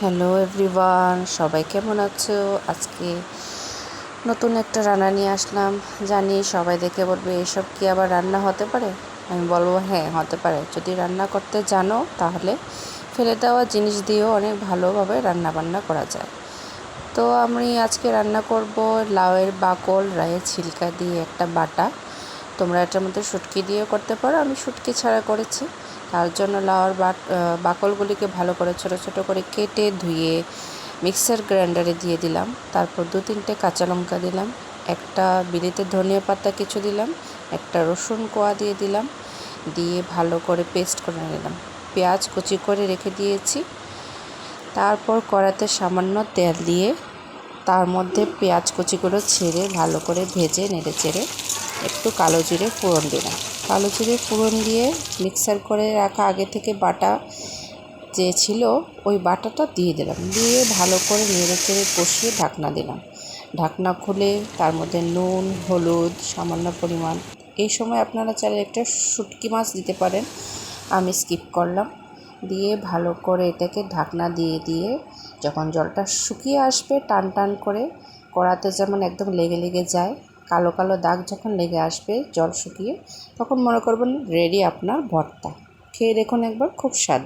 Hello everyone, সবাই কেমন আছো? আজকে নতুন একটা রান্না নিয়ে আসলাম। জানি সবাই দেখে বলবে এসব কি আবার রান্না হতে পারে। আমি বলবো হ্যাঁ, হতে পারে। যদি রান্না করতে জানো তাহলে ফেলে দেওয়া জিনিস দিয়েও অনেক ভালোভাবে রান্না বান্না করা যায়। তো আমি আজকে রান্না করব লাউয়ের বাকল রায়ের ছিলকা দিয়ে একটা বাটা। তোমরা এটার মধ্যে শুটকি দিয়েও করতে পারো, আমি শুটকি ছাড়া করেছি। তার জন্য লাউয়ের বাকলগুলিকে ভালো করে ছোট ছোট করে কেটে ধুয়ে মিক্সার গ্রাইন্ডারে দিয়ে দিলাম। তারপর 2-3টে কাঁচা লঙ্কা দিলাম, একটা বিলিতে ধনিয়া পাতা কিছু দিলাম, একটা রসুন কোয়া দিয়ে দিলাম, দিয়ে ভালো করে পেস্ট করে নিলাম। পেঁয়াজ কুচি করে রেখে দিয়েছি। তারপর কড়াতে সামান্য তেল দিয়ে তার মধ্যে পেঁয়াজ কুচিগুলো ছেড়ে ভালো করে ভেজে নেড়ে চেড়ে একটু কালো জিরে ফোড়ন দিলাম। কালো জিরে ফোড়ন দিয়ে মিক্সার করে রাখা আগে থেকে বাটা যে ছিল ওই বাটাটা দিয়ে দিলাম, দিয়ে ভালো করে নেড়ে চেড়ে কষিয়ে ঢাকনা দিলাম। ঢাকনা খুলে তার মধ্যে নুন হলুদ সামান্য পরিমাণ, এই সময় আপনারা চাইলে একটা শুটকি মাছ দিতে পারেন, আমি স্কিপ করলাম। দিয়ে ভালো করে এটাকে ঢাকনা দিয়ে দিয়ে যখন জলটা শুকিয়ে আসবে টান টান করে, কড়াতে যেমন একদম লেগে লেগে যায়, কালো কালো দাগ যখন লেগে আসবে জল শুকিয়ে, তখন মনে করবেন রেডি আপনার ভর্তা। খেয়ে দেখুন একবার, খুব স্বাদ।